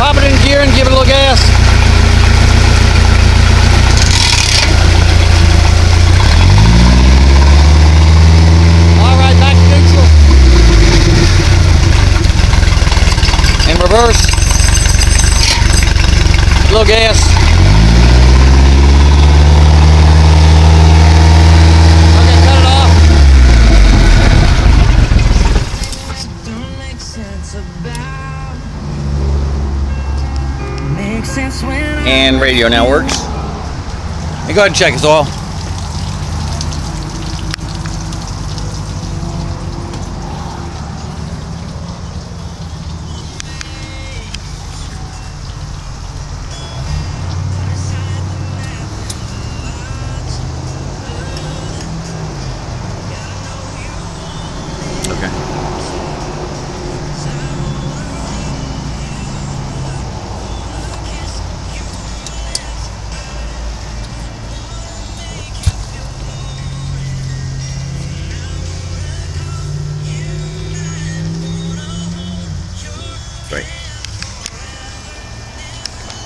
Pop it in gear and give it a little gas. Alright, back to neutral. In reverse. A little gas. Okay, cut it off. And radio now works. Hey, go ahead and check his oil. Okay. Right.